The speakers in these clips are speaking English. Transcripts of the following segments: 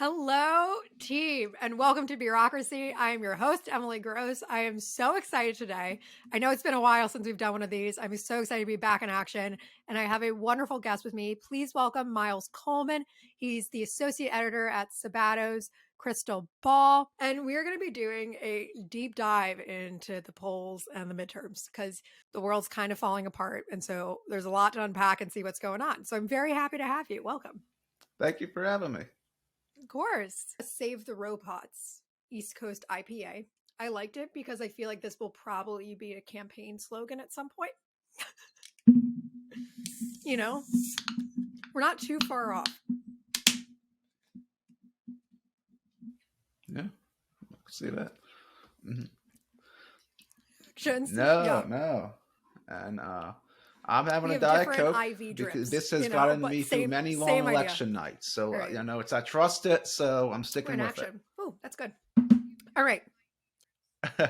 Hello, team, and welcome to Bureaucracy. I am your host, Emily Gross. I am so excited today. I know it's been a while since we've done one of these. I'm so excited to be back in action, and I have a wonderful guest with me. Please welcome Miles Coleman. He's the associate editor at Sabato's Crystal Ball, and we're going to be doing a deep dive into the polls and the midterms because the world's kind of falling apart, and so there's a lot to unpack and see what's going on. So I'm very happy to have you. Welcome. Thank you for having me. Of course. Save the Robots East Coast IPA. I liked it because I feel like this will probably be a campaign slogan at some point. You know, we're not too far off. Yeah, I can see that. No. And I'm having a Diet Coke IV drips, because this has gotten me through many long election nights. So, right. I trust it, so I'm sticking with it. Oh, that's good. All right. All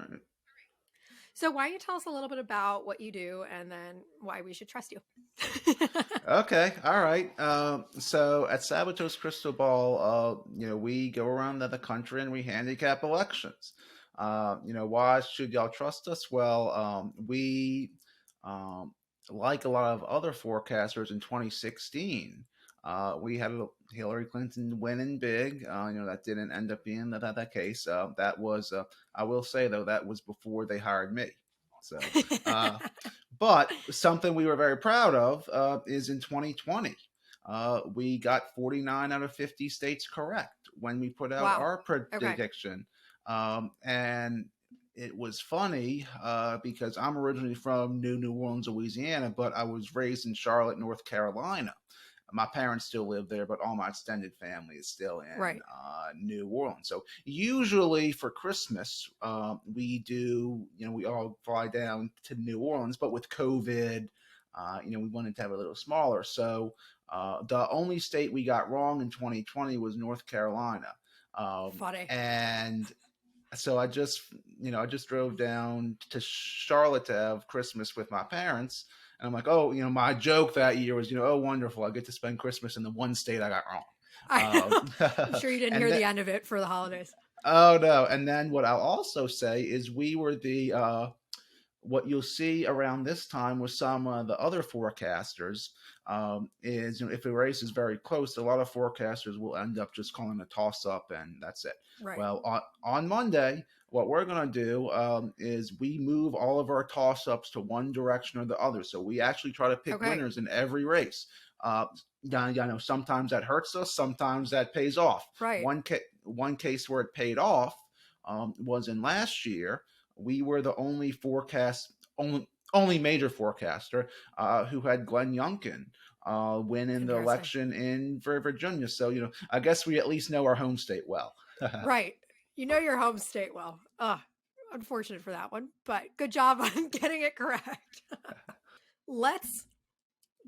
right. So why don't you tell us a little bit about what you do and then why we should trust you? Okay. All right. So at Sabato's Crystal Ball, we go around the country and we handicap elections. Why should y'all trust us? Well, we, like a lot of other forecasters in 2016, we had Hillary Clinton winning big. That didn't end up being that case. That was, I will say though, that was before they hired me. So, but something we were very proud of is in 2020, we got 49 out of 50 states correct when we put out our prediction. And it was funny because I'm originally from New Orleans, Louisiana, but I was raised in Charlotte, North Carolina. My parents still live there, but all my extended family is still in New Orleans. So usually for Christmas, we do, we all fly down to New Orleans, but with COVID, we wanted to have a little smaller. So the only state we got wrong in 2020 was North Carolina. Funny. And so I just drove down to Charlotte to have Christmas with my parents. And I'm like, my joke that year was, oh, wonderful. I get to spend Christmas in the one state I got wrong. I'm sure you didn't hear the end of it for the holidays. Oh, no. And then what I'll also say is we were what you'll see around this time with some of the other forecasters is, if the race is very close, a lot of forecasters will end up just calling a toss-up and that's it. Right. Well, on Monday, what we're going to do is we move all of our toss-ups to one direction or the other. So we actually try to pick winners in every race. Sometimes that hurts us. Sometimes that pays off. Right. One case where it paid off was in last year. We were the only major forecaster who had Glenn Youngkin winning the election in Virginia. So, I guess we at least know our home state well. Right. You know your home state well. Unfortunate for that one, but good job on getting it correct. Let's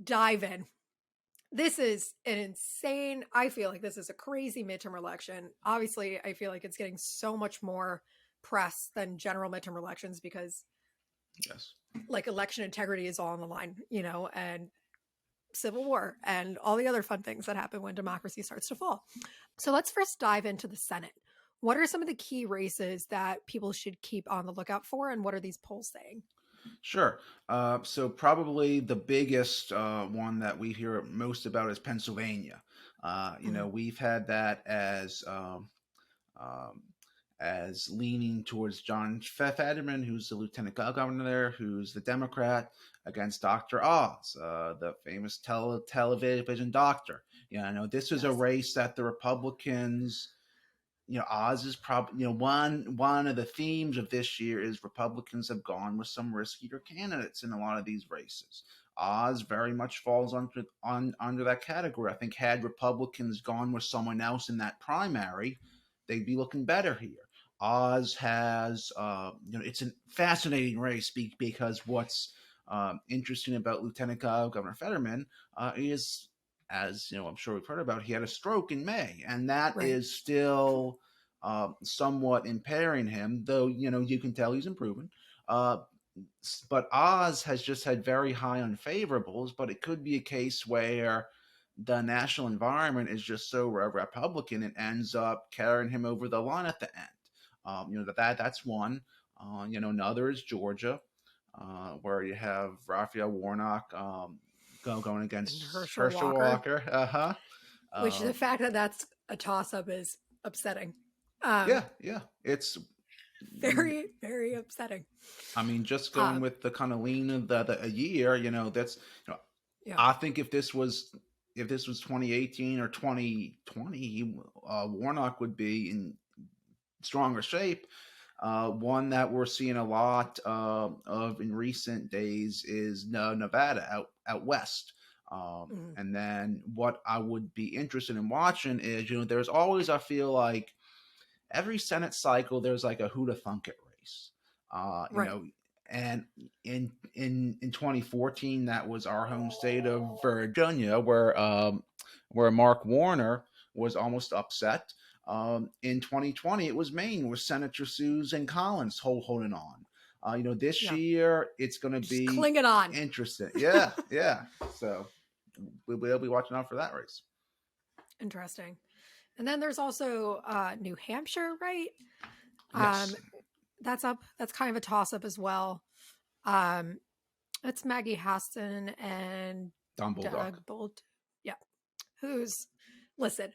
dive in. This is an insane, I feel like this is a crazy midterm election. Obviously, I feel like it's getting so much more press than general midterm elections because like election integrity is all on the line, and civil war and all the other fun things that happen when democracy starts to fall. So let's first dive into the Senate. What are some of the key races that people should keep on the lookout for, and what are these polls saying? Sure. So probably the biggest one that we hear most about is Pennsylvania. We've had that as leaning towards John Fetterman, who's the lieutenant governor there, who's the Democrat, against Dr. Oz, the famous television doctor. This is a race that the Republicans, Oz is probably, one of the themes of this year is Republicans have gone with some riskier candidates in a lot of these races. Oz very much falls under that category. I think had Republicans gone with someone else in that primary, they'd be looking better here. Oz has, it's a fascinating race because what's interesting about Lieutenant Governor Fetterman is, as I'm sure we've heard about, he had a stroke in May, and that is still somewhat impairing him. Though you can tell he's improving. but Oz has just had very high unfavorables. But it could be a case where the national environment is just so Republican, it ends up carrying him over the line at the end. That's one. Another is Georgia, where you have Raphael Warnock going And against Herschel Herschel Walker, Walker. which the Um, fact that that's a toss up is upsetting. Um, yeah. It's very, very upsetting. I mean, just going Um, with the kind of lean of a year, that's yeah. I think if this was 2018 or 2020, Warnock would be in stronger shape. One that we're seeing a lot of in recent days is Nevada out west. Mhm. And then what I would be interested in watching is, there's always, I feel like, every Senate cycle, there's like a who to thunk it race. Right. And in 2014, that was our home state of Virginia, where Mark Warner was almost upset. In 2020, it was Maine, with Senator Susan Collins holding on. This Yeah. year it's going to Just be clinging on. interesting. Yeah, yeah. So we'll be watching out for that race. Interesting. And then there's also New Hampshire, right? Yes, That's up. That's kind of a toss up as well. Um, it's Maggie Hassan and Don Bulldog. Doug Bolt. Yeah. Who's, listen,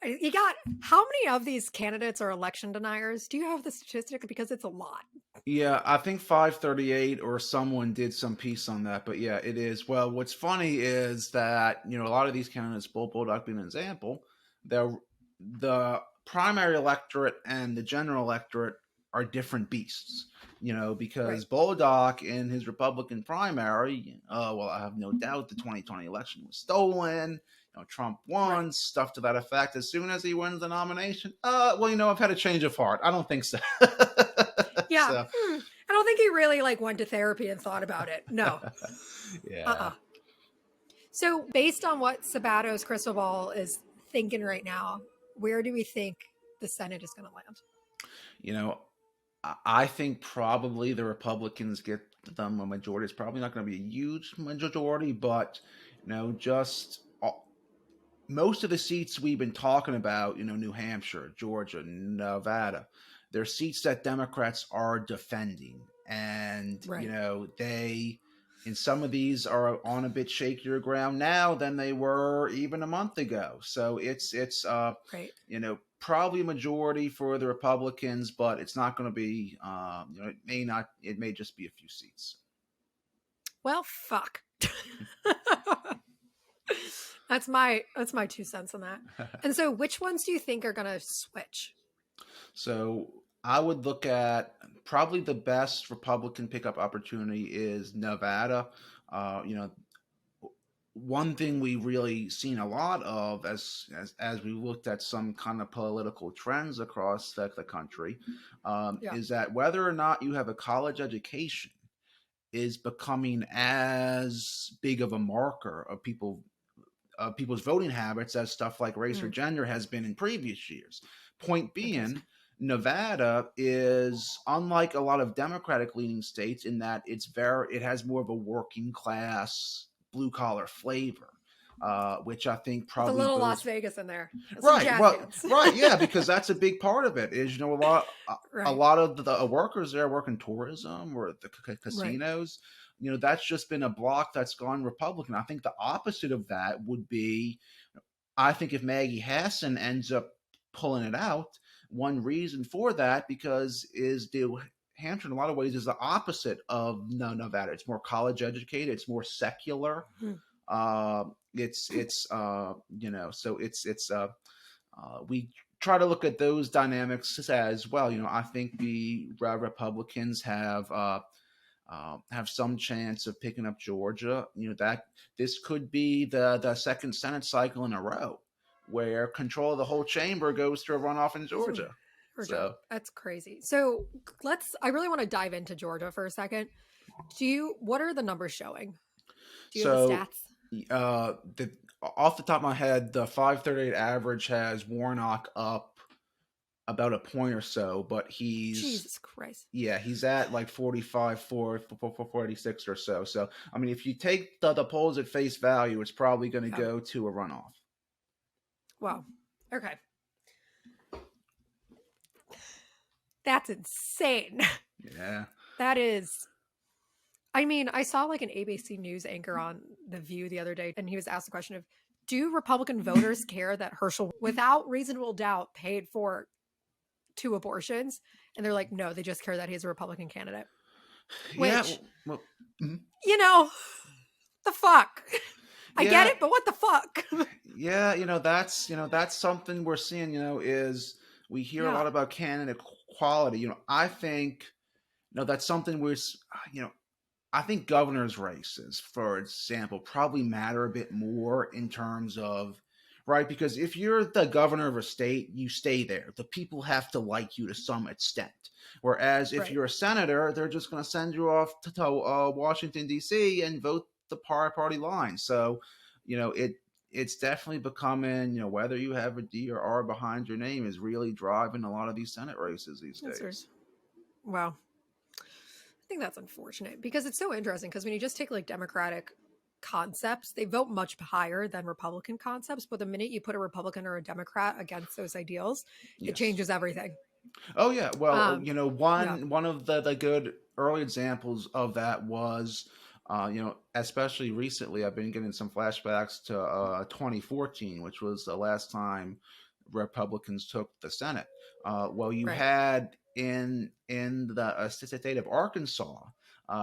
you got, how many of these candidates are election deniers? Do you have the statistic? Because it's a lot. Yeah, I think 538 or someone did some piece on that, but yeah, it is. Well, what's funny is that, a lot of these candidates, Bulldog being an example, the primary electorate and the general electorate are different beasts, Right. because Bulldog in his Republican primary, well, I have no doubt the 2020 election was stolen. Trump Right. won, stuff to that effect. As soon as he wins the nomination, well, I've had a change of heart. I don't think so. Yeah. So, I don't think he really like went to therapy and thought about it. No. yeah. So based on what Sabato's crystal ball is thinking right now, where do we think the Senate is going to land? You know, I think probably the Republicans get them a majority. It's probably not going to be a huge majority, but just most of the seats we've been talking about, New Hampshire, Georgia, Nevada, they're seats that Democrats are defending. And, Right. they, in some of these, are on a bit shakier ground now than they were even a month ago. So Right. probably a majority for the Republicans, but it's not going to be, it may just be a few seats. Well, fuck. That's my 2 cents on that. And so which ones do you think are going to switch? So I would look at probably the best Republican pickup opportunity is Nevada. Uh, you know, One thing we really seen a lot of as we looked at some kind of political trends across the country, Yeah. is that whether or not you have a college education is becoming as big of a marker of people's voting habits as stuff like race or Mm, gender has been in previous years. Point being, interesting. Nevada is unlike a lot of Democratic leaning states in that it has more of a working class blue collar flavor, which I think With a probably little Las bodes Vegas in there. Some right. jazz Well, hands. right, yeah, because that's a big part of it. Is a Right. lot of the workers there work in tourism or the Right. casinos. That's just been a block that's gone Republican. I think the opposite of that would be, I think if Maggie Hassan ends up pulling it out, one reason for that because is New Hampshire in a lot of ways is the opposite of Nevada. It's more college educated. It's more secular. Mm, So we try to look at those dynamics as well. I think the Republicans have some chance of picking up Georgia. That this could be the second Senate cycle in a row where control of the whole chamber goes to a runoff in Georgia. Georgia. So, That's crazy. So I really want to dive into Georgia for a second. What are the numbers showing? Do you have the so stats? off the top of my head, the 538 average has Warnock up about a point or so, but Jesus Christ. he's at like 45, 46 or so. So, I mean, if you take the polls at face value, it's probably going to Yeah. go to a runoff. Wow. Okay. That's insane. Yeah. That is. I mean, I saw like an ABC News anchor on The View the other day, and he was asked the question of, do Republican voters care that Herschel, without reasonable doubt, paid for 2 abortions? And they're like, no, they just care that he's a Republican candidate. Yeah. Which, Well, the fuck? I yeah. get it, but what the fuck? Yeah. That's something we're seeing, is we hear a lot about candidate quality. I think, that's something I think governor's races, for example, probably matter a bit more in terms of, right? Because if you're the governor of a state, you stay there. The people have to like you to some extent. Whereas if you're a senator, they're just going to send you off to Washington, D.C. and vote the party line. So, it's definitely becoming, whether you have a D or R behind your name is really driving a lot of these Senate races these days. Wow. I think that's unfortunate because it's so interesting because when you just take like Democratic concepts, they vote much higher than Republican concepts. But the minute you put a Republican or a Democrat against those ideals, it changes everything. Oh yeah. Well, yeah. one of the good early examples of that was, especially recently, I've been getting some flashbacks to 2014, which was the last time Republicans took the Senate. Well, you had in the state of Arkansas,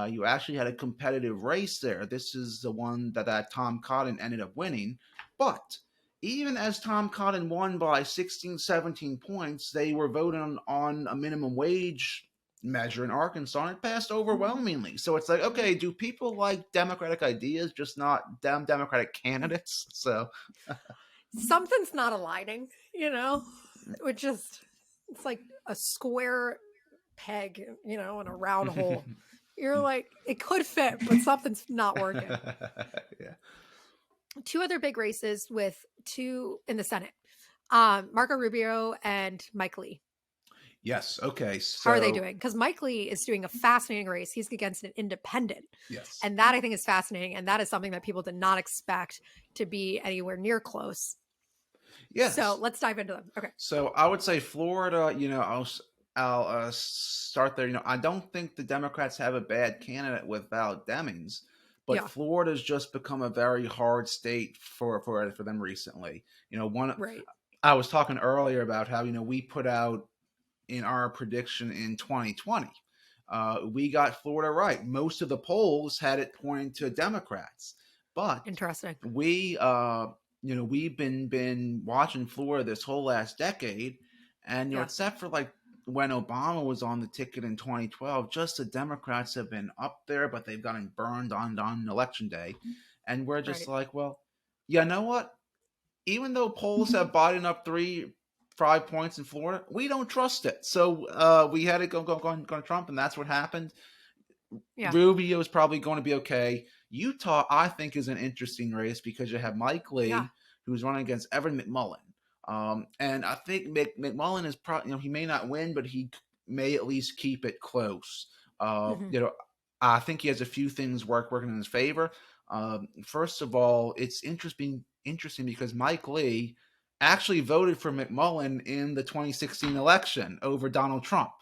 you actually had a competitive race there. This is the one that Tom Cotton ended up winning, but even as Tom Cotton won by 16, 17 points, they were voting on a minimum wage measure in Arkansas, and it passed overwhelmingly. So it's like, okay, do people like democratic ideas, just not democratic candidates? So something's not aligning, It just, it's like a square peg, in a round hole. You're like, it could fit, but something's not working. Yeah. 2 other big races with 2 in the Senate, Marco Rubio and Mike Lee. Yes. Okay. So how are they doing? Because Mike Lee is doing a fascinating race. He's against an independent. Yes. And that I think is fascinating. And that is something that people did not expect to be anywhere near close. Yes. So let's dive into them. Okay. So I would say Florida, I'll start there. I don't think the Democrats have a bad candidate with Val Demings, but Florida's just become a very hard state for them recently. I was talking earlier about how, we put out in our prediction in 2020. We got Florida right. Most of the polls had it pointing to Democrats, but interesting. We've been watching Florida this whole last decade, and except for like when Obama was on the ticket in 2012, just the Democrats have been up there, but they've gotten burned on election day, and we're just like, well, you know what? Even though polls have bought up 5 points in Florida, we don't trust it. So we had to go Trump, and that's what happened. Yeah. Rubio is probably going to be okay. Utah, I think, is an interesting race because you have Mike Lee, who's running against Evan McMullin. And I think McMullin is probably, he may not win, but he may at least keep it close. I think he has a few things working in his favor. First of all, it's interesting because Mike Lee actually voted for McMullin in the 2016 election over Donald Trump.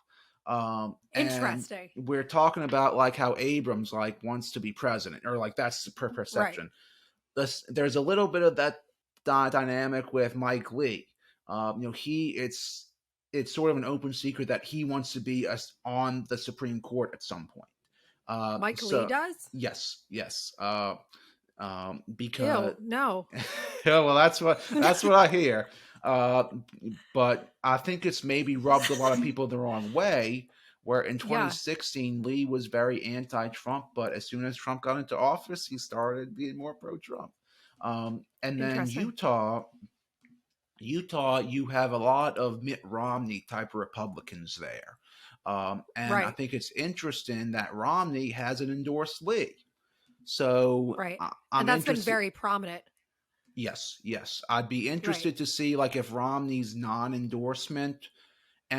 Interesting. We're talking about like how Abrams wants to be president, or like that's the perception. There's a little bit of that dynamic with Mike Lee. It's sort of an open secret that he wants to be on the Supreme Court at some point. Mike Lee does? Yes. Ew, Because no. Yeah, well, that's what I hear. But I think it's maybe rubbed a lot of people the wrong way. Where in 2016, Lee was very anti-Trump, but as soon as Trump got into office, he started being more pro-Trump. And then Utah, you have a lot of Mitt Romney type of Republicans there. I think it's interesting that Romney hasn't endorsed Lee. So and that's been very prominent. Yes. I'd be interested to see like if Romney's non-endorsement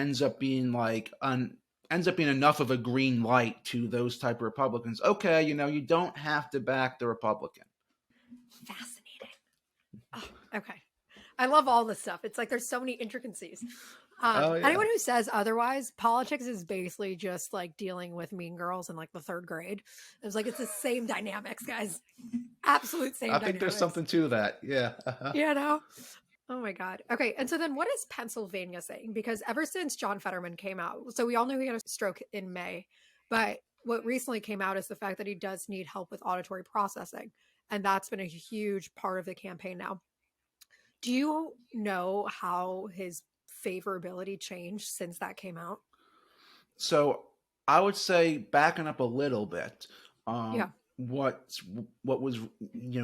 ends up being enough of a green light to those type of Republicans. Okay, you don't have to back the Republican. Fascinating. Oh, okay. I love all this stuff. It's like there's so many intricacies. Oh yeah. Anyone who says otherwise, politics is basically just like dealing with mean girls in like the third grade. It's like it's the same dynamics, guys. Absolute same I think there's dynamics. something to that. Yeah. You know? Oh my God. Okay. And so then what is Pennsylvania saying? Because ever since John Fetterman came out, so we all knew he had a stroke in May, but what recently came out is the fact that he does need help with auditory processing. And that's been a huge part of the campaign now. Do you know how his favorability changed since that came out? So I would say backing up a little bit. Yeah. What what was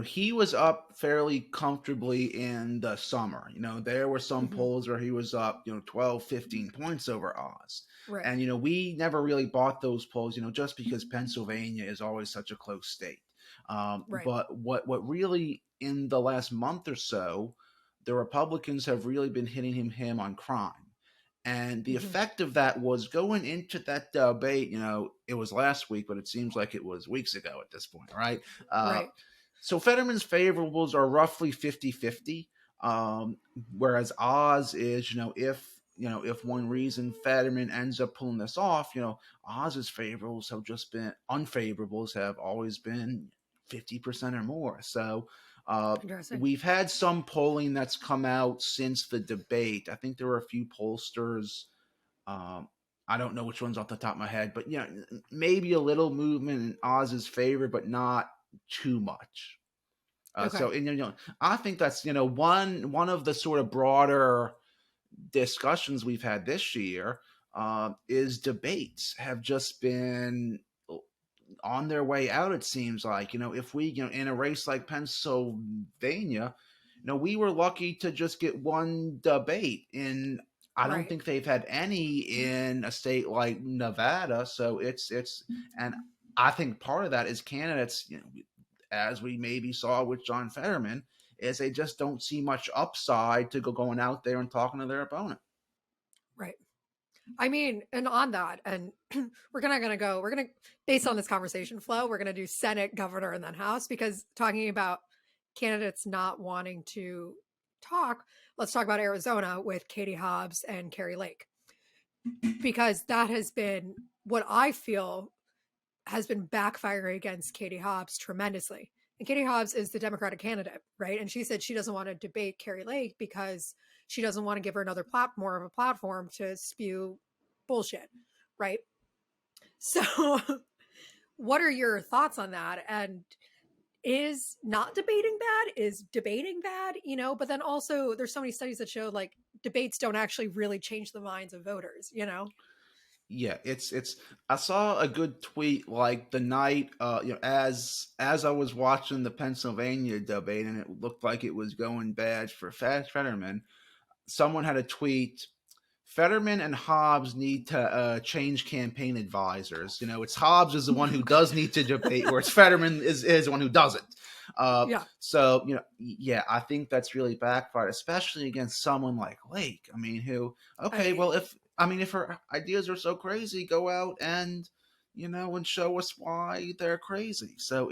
he was up fairly comfortably in the summer. There were some Hmm. polls where he was up 12, 15 points over Oz. Right. And we never really bought those polls, just because Pennsylvania is always such a close state. Right. But what really in the last month or so, the Republicans have really been hitting him on crime. And the Hmm. effect of that was going into that debate. It was last week, but it seems like it was weeks ago at this point, right? Uh, Right. so Fetterman's favorables are roughly 50-50, whereas Oz is, if one reason Fetterman ends up pulling this off, Oz's unfavorables have always been 50% or more. So Interesting. we've had some polling that's come out since the debate. I think there were a few pollsters. Um, I don't know which ones off the top of my head, but maybe a little movement in Oz's favor, but not too much. Okay. I think that's one of the sort of broader discussions we've had this year is debates have just been on their way out. It seems like if we in a race like Pennsylvania, we were lucky to just get one debate in. I don't Right. think they've had any in a state like Nevada. So and I think part of that is candidates, as we maybe saw with John Fetterman, is they just don't see much upside to going out there and talking to their opponent. Right. I mean, and on that, and we're gonna based on this conversation flow, we're gonna do Senate, governor, and then House, because talking about candidates not wanting to talk, let's talk about Arizona with Katie Hobbs and Carrie Lake, because that has been what I feel has been backfiring against Katie Hobbs tremendously. And Katie Hobbs is the Democratic candidate, right? And she said she doesn't want to debate Carrie Lake because she doesn't want to give her another more of a platform to spew bullshit, right? So, what are your thoughts on that? And is not debating bad? Is debating bad? But then also there's so many studies that show like debates don't actually really change the minds of voters. Yeah, it's I saw a good tweet like the night as I was watching the Pennsylvania debate and it looked like it was going bad for Fetterman. Someone had a tweet: Fetterman and Hobbs need to change campaign advisors. It's Hobbs is the one who does need to debate, whereas Fetterman is the one who doesn't. Yeah. So yeah, I think that's really backfired, especially against someone like Lake. I mean, who? Okay, well, if her ideas are so crazy, go out and and show us why they're crazy. So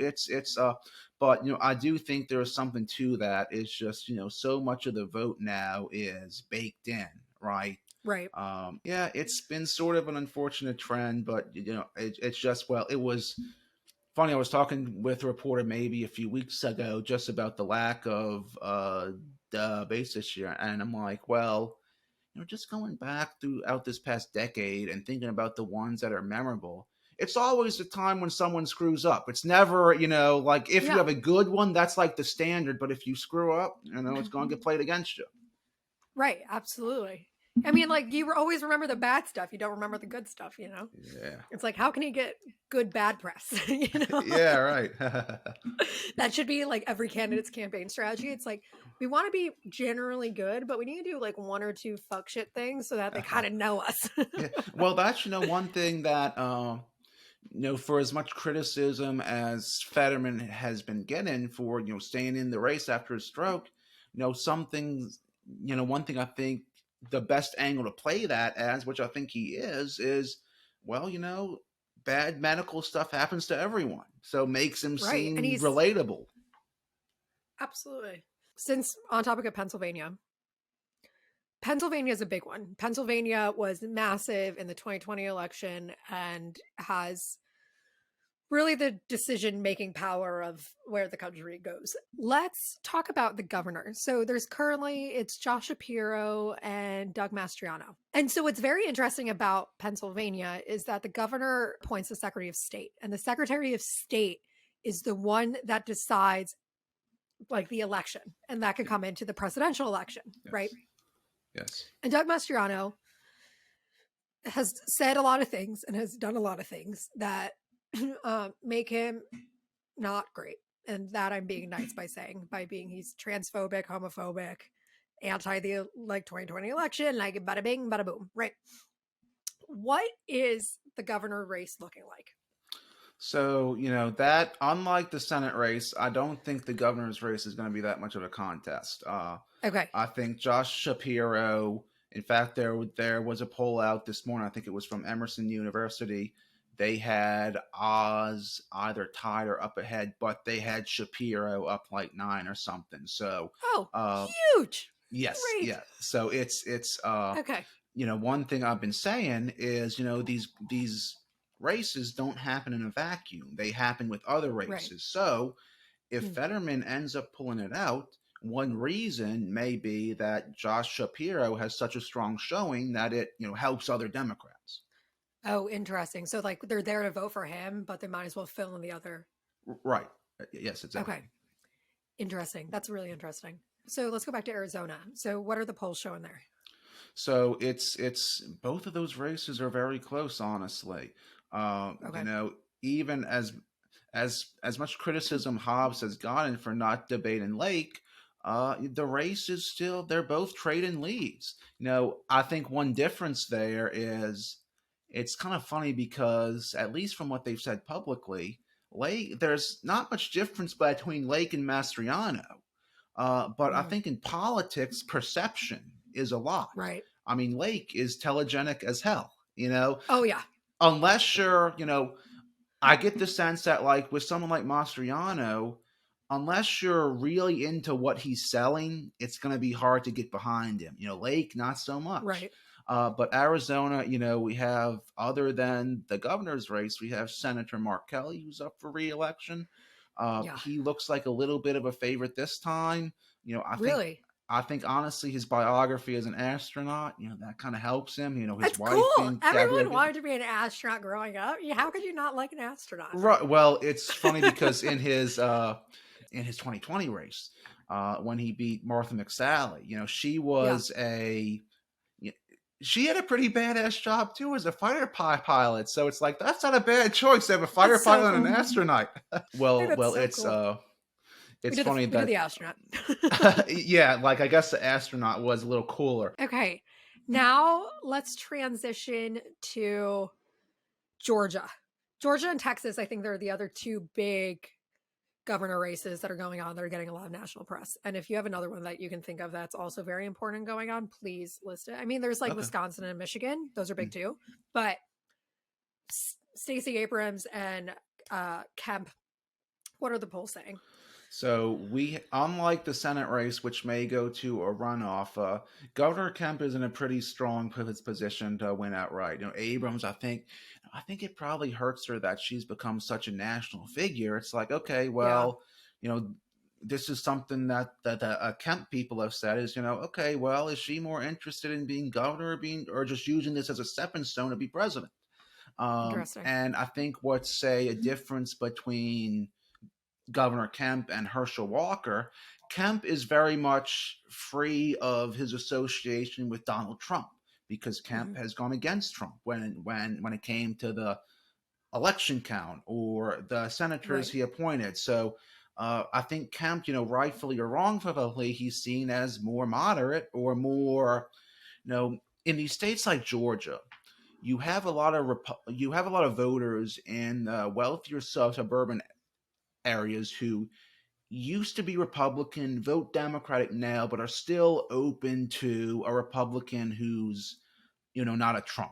but I do think there is something to that. It's just so much of the vote now is baked in, right? Right. Yeah, it's been sort of an unfortunate trend, but it's just, well, it was funny. I was talking with a reporter maybe a few weeks ago just about the lack of debates this year, and I'm like, well, just going back throughout this past decade and thinking about the ones that are memorable. It's always the time when someone screws up. It's never, like if you Yeah. have a good one, that's like the standard. But if you screw up, it's going to get played against you. Right, absolutely. I mean, like you always remember the bad stuff. You don't remember the good stuff. Yeah. It's like how can you get good bad press? Yeah, right. That should be like every candidate's campaign strategy. It's like we want to be generally good, but we need to do like one or two fuck shit things so that they kind of know us. Yeah. Well, that's one thing that for as much criticism as Fetterman has been getting for staying in the race after his stroke, some things, one thing I think the best angle to play that as, which I think he is, well, bad medical stuff happens to everyone, so makes him Right. And seem he's relatable. absolutely. Since on topic of Pennsylvania, Pennsylvania is a big one. Pennsylvania was massive in the 2020 election and has really the decision making power of where the country goes. Let's talk about the governor. So there's currently it's Josh Shapiro and Doug Mastriano. And so what's very interesting about Pennsylvania is that the governor appoints the Secretary of State, and the Secretary of State is the one that decides like the election, and that could come into the presidential election, Yes. right? Yes. And Doug Mastriano has said a lot of things and has done a lot of things that make him not great. And that I'm being nice by saying, he's transphobic, homophobic, anti the 2020 election, like bada bing, bada boom, right? What is the governor race looking like? So, that unlike the Senate race, I don't think the governor's race is going to be that much of a contest. Okay. I think Josh Shapiro, in fact, there was a poll out this morning, I think it was from Emerson University. They had Oz either tied or up ahead, but they had Shapiro up like 9 or something. So, huge. Yes, Great. yeah. So it's okay. One thing I've been saying is, these races don't happen in a vacuum. They happen with other races. Right. So if Fetterman ends up pulling it out, one reason may be that Josh Shapiro has such a strong showing that it, helps other Democrats. Oh, interesting. So they're there to vote for him, but they might as well fill in the other. Right. Yes, exactly. Okay. Interesting. That's really interesting. So let's go back to Arizona. So what are the polls showing there? So it's both of those races are very close, honestly. Okay. Even as much criticism Hobbs has gotten for not debating Lake, the race is still, they're both trading leads. I think one difference there is it's kind of funny because, at least from what they've said publicly, Lake, there's not much difference between Lake and Mastriano. But I think in politics, perception is a lot. Right. I mean, Lake is telegenic as hell, Oh, yeah. Unless you're, I get the sense that, like, with someone like Mastriano, unless you're really into what he's selling, it's going to be hard to get behind him. Lake, not so much. Right. But Arizona, we have, other than the governor's race, we have Senator Mark Kelly, who's up for re-election. He looks like a little bit of a favorite this time. I think honestly his biography as an astronaut, that kind of helps him. His That's wife cool. being Everyone wanted to be an astronaut growing up. How could you not like an astronaut? Right. Well, it's funny because in his 2020 race, when he beat Martha McSally, she was she had a pretty badass job too as a fighter pilot. So it's like, that's not a bad choice to have a fighter pilot and an astronaut. It's cool. It's funny that the astronaut. yeah, like I guess the astronaut was a little cooler. Okay. Now let's transition to Georgia. Georgia and Texas, I think they're the other two big governor races that are going on that are getting a lot of national press. And if you have another one that you can think of that's also very important going on, please list it. I mean, there's Wisconsin and Michigan. Those are big too. But Stacey Abrams and Kemp, what are the polls saying? So unlike the Senate race, which may go to a runoff, Governor Kemp is in a pretty strong position to win outright. Abrams, I think it probably hurts her that she's become such a national figure. It's like, okay, well, this is something that the Kemp people have said is, okay, well, is she more interested in being governor or just using this as a stepping stone to be president? Interesting. And I think what's, say, a difference between Governor Kemp and Herschel Walker, Kemp is very much free of his association with Donald Trump because Kemp has gone against Trump when it came to the election count or the senators he appointed. So I think Kemp, rightfully or wrongfully, he's seen as more moderate or more, in these states like Georgia, you have a lot of voters in wealthier suburban areas who used to be Republican, vote Democratic now, but are still open to a Republican who's, not a Trump.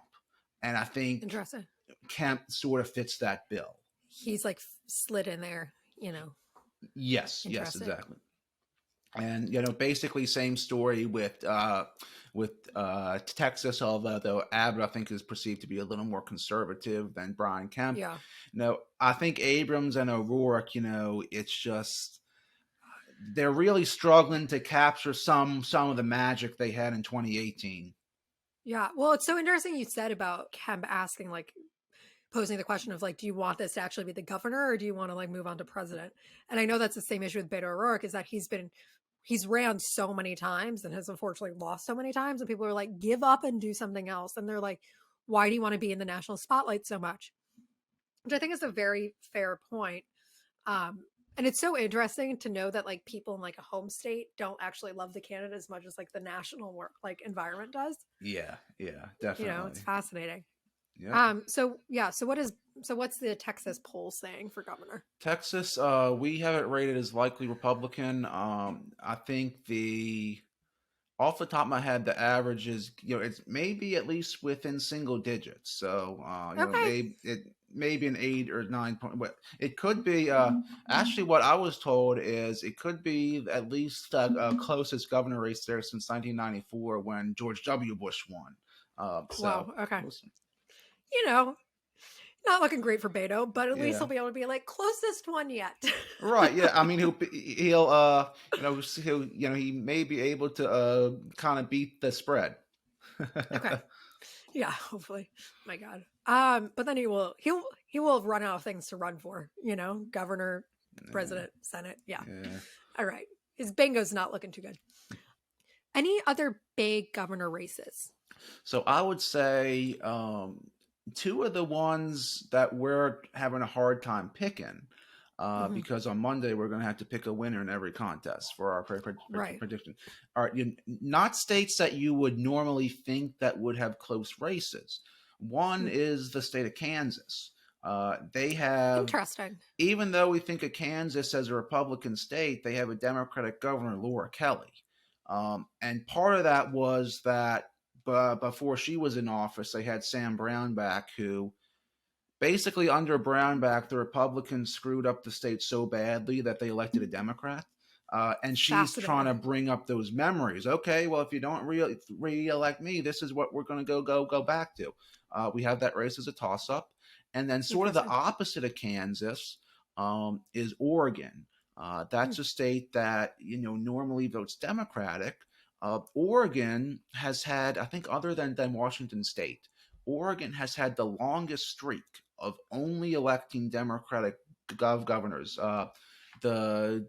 And I think Interesting. Kemp sort of fits that bill. He's like slid in there, Yes, Interesting. exactly. And basically same story with Texas, although Abbott I think is perceived to be a little more conservative than Brian Kemp. Yeah. I think Abrams and O'Rourke, it's just they're really struggling to capture some of the magic they had in 2018. Yeah. Well, it's so interesting you said about Kemp asking, like, posing the question of, like, do you want this to actually be the governor or do you want to, like, move on to president? And I know that's the same issue with Beto O'Rourke, is that he's ran so many times and has unfortunately lost so many times. And people are like, give up and do something else. And they're like, why do you want to be in the national spotlight so much? Which I think is a very fair point. And it's so interesting to know that, like, people in like a home state don't actually love the candidate as much as like the national work like environment does. Yeah, definitely. It's fascinating. Yeah. So what's the Texas poll saying for governor? Texas, we have it rated as likely Republican. I think off the top of my head, the average is, it's maybe at least within single digits. So, Okay. maybe an 8 or 9 point, but it could be, actually what I was told is it could be at least closest governor race there since 1994 when George W. Bush won. Wow. Okay. We'll see. Not looking great for Beto, but at least Yeah. he'll be able to be like closest one yet. Right. Yeah. I mean, he may be able to kind of beat the spread. Okay. Yeah, hopefully. My God. But then he will run out of things to run for, governor, president, Senate. Yeah. All right. His bingo's not looking too good. Any other big governor races? So I would say two of the ones that we're having a hard time picking, because on Monday we're going to have to pick a winner in every contest for our prediction. Are not states that you would normally think that would have close races. One is the state of Kansas. They have, interesting. Even though we think of Kansas as a Republican state, they have a Democratic governor, Laura Kelly. And part of that was that before she was in office, they had Sam Brownback, who basically under Brownback, the Republicans screwed up the state so badly that they elected a Democrat. And she's trying to bring up those memories. Okay, well, if you don't re-elect me, this is what we're going to go back to. We have that race as a toss-up. And then sort of the opposite of Kansas is Oregon. That's a state that, normally votes Democratic. Oregon has had, I think, other than Washington State, Oregon has had the longest streak of only electing Democratic governors. The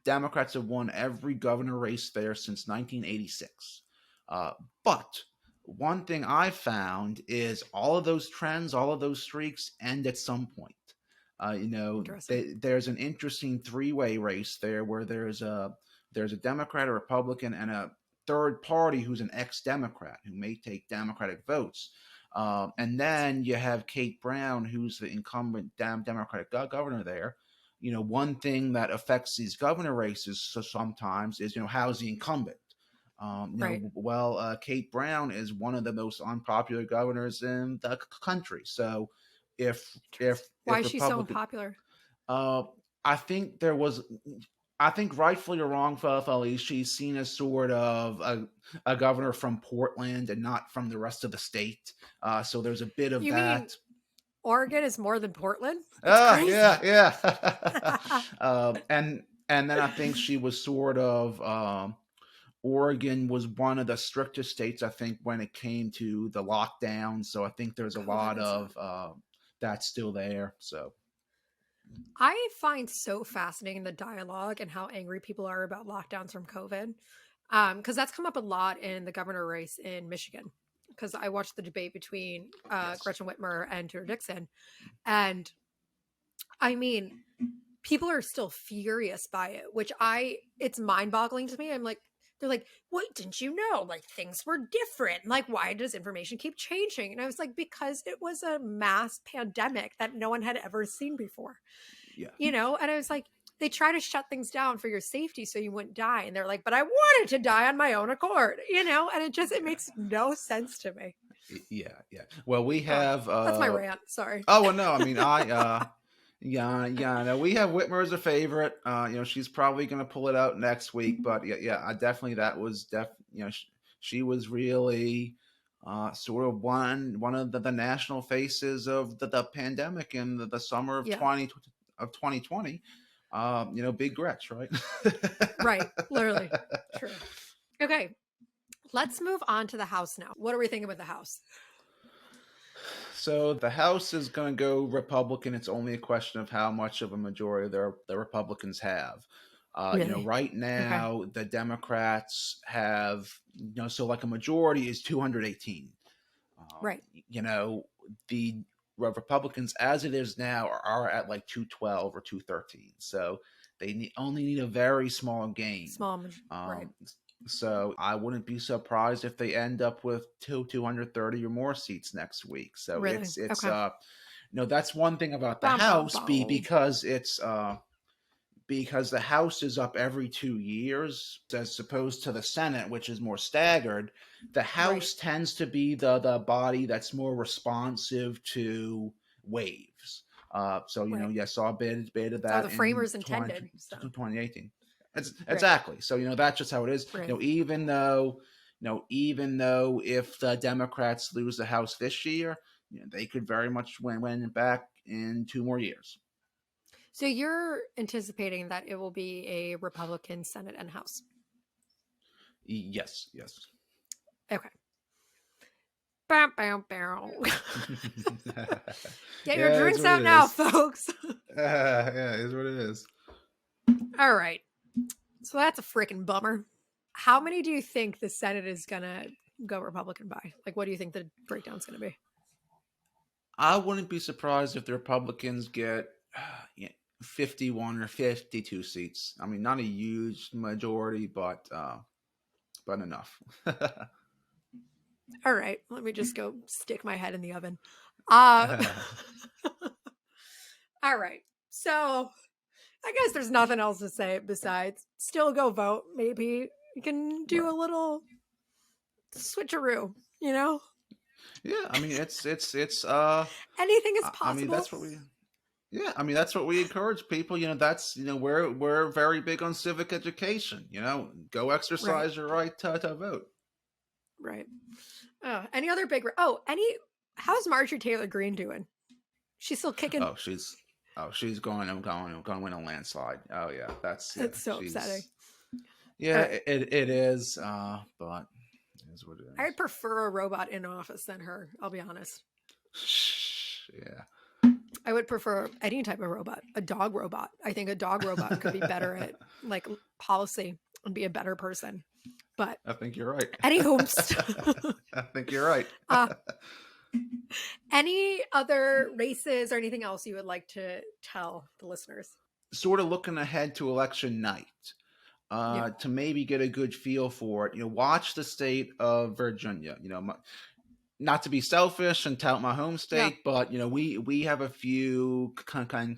Democrats have won every governor race there since 1986. But one thing I found is all of those trends, all of those streaks end at some point. There's an interesting three-way race there where there's a Democrat, a Republican, and a third party who's an ex-Democrat who may take Democratic votes. And then you have Kate Brown, who's the incumbent Democratic governor there. One thing that affects these governor races sometimes is, how's the incumbent? Kate Brown is one of the most unpopular governors in the country. So why is she so unpopular? I think rightfully or wrongfully, she's seen as sort of a governor from Portland and not from the rest of the state. So there's a bit of that. Mean Oregon is more than Portland? Yeah. And then I think she was sort of Oregon was one of the strictest states, I think, when it came to the lockdown. So I think there's a lot of that's still there. So I find so fascinating the dialogue and how angry people are about lockdowns from COVID. Because that's come up a lot in the governor race in Michigan. Because I watched the debate between Gretchen Whitmer and Tudor Dixon. And I mean, people are still furious by it, which it's mind boggling to me. I'm like, they're like, what, didn't you know? Like, things were different. Like, why does information keep changing? And I was like, because it was a mass pandemic that no one had ever seen before. Yeah. And I was like, they try to shut things down for your safety so you wouldn't die. And they're like, but I wanted to die on my own accord, and it makes no sense to me. Yeah. Well, we have that's my rant. Sorry. Oh well, no, I mean yeah. No, we have Whitmer as a favorite. She's probably going to pull it out next week, but I definitely she was really sort of one of the national faces of the pandemic in the summer of 2020. Big Gretch, right? Right, literally. True. Okay, let's move on to the House now. What are we thinking with the House? So the House is going to go Republican. It's only a question of how much of a majority the Republicans have. Really? Right now the Democrats have, so like a majority is 218. Right. The Republicans, as it is now, are at like 212 or 213. So they only need a very small gain. Right. So I wouldn't be surprised if they end up with 230 or more seats next week. So really? it's that's one thing about the House, because it's because the House is up every 2 years as opposed to the Senate, which is more staggered. The House tends to be the body that's more responsive to waves. Saw a bit of that. The framers intended. 2018. Exactly. So that's just how it is. Right. Even though if the Democrats lose the House this year, they could very much win back in 2 more years. So you're anticipating that it will be a Republican Senate and House? Yes. Okay. Bow, bow, bow. Get your drinks out now, folks. Yeah, it is what it is. All right. So that's a freaking bummer. How many do you think the Senate is going to go Republican by? Like, what do you think the breakdown's going to be? I wouldn't be surprised if the Republicans get 51 or 52 seats. I mean, not a huge majority, but enough. All right. Let me just go stick my head in the oven. All right. So I guess there's nothing else to say besides still go vote. Maybe you can do a little switcheroo, Yeah, I mean it's anything is possible. I mean that's what we that's what we encourage people. That's we're very big on civic education. Go exercise your right to vote. Right. Any other big how's Marjorie Taylor Greene doing? She's still kicking. She's going to win a landslide. Oh yeah, that's so upsetting. Yeah, it is. But it is what it is. I'd prefer a robot in office than her. I'll be honest. Yeah. I would prefer any type of robot, a dog robot. I think a dog robot could be better at like policy and be a better person. But I think you're right. Anywho, I think you're right. Any other races or anything else you would like to tell the listeners? Sort of looking ahead to election night, to maybe get a good feel for it. Watch the state of Virginia. Not to be selfish and tout my home state, but we have a few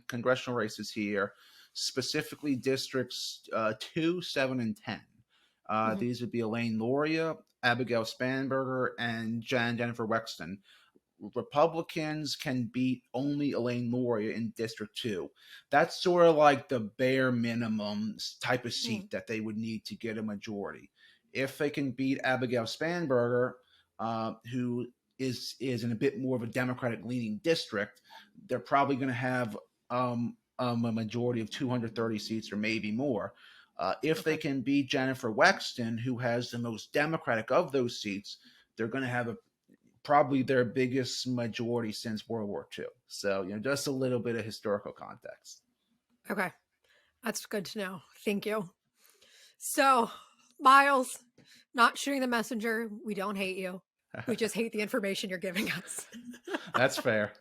congressional races here, specifically districts 2, 7, and 10. These would be Elaine Luria, Abigail Spanberger, and Jennifer Wexton. Republicans can beat only Elaine Luria in District 2. That's sort of like the bare minimum type of seat that they would need to get a majority. If they can beat Abigail Spanberger, who is in a bit more of a Democratic leaning district, they're probably going to have a majority of 230 seats or maybe more. If they can beat Jennifer Wexton, who has the most Democratic of those seats, they're going to have probably their biggest majority since World War II. So, just a little bit of historical context. Okay. That's good to know. Thank you. So, Miles, not shooting the messenger. We don't hate you. We just hate the information you're giving us. That's fair.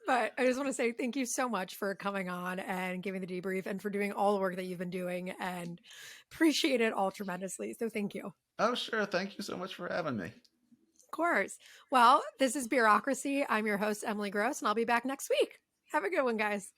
But I just want to say thank you so much for coming on and giving the debrief and for doing all the work that you've been doing, and appreciate it all tremendously. So thank you. Oh, sure. Thank you so much for having me. Of course. Well, this is Bureaucracy. I'm your host, Emily Gross, and I'll be back next week. Have a good one, guys.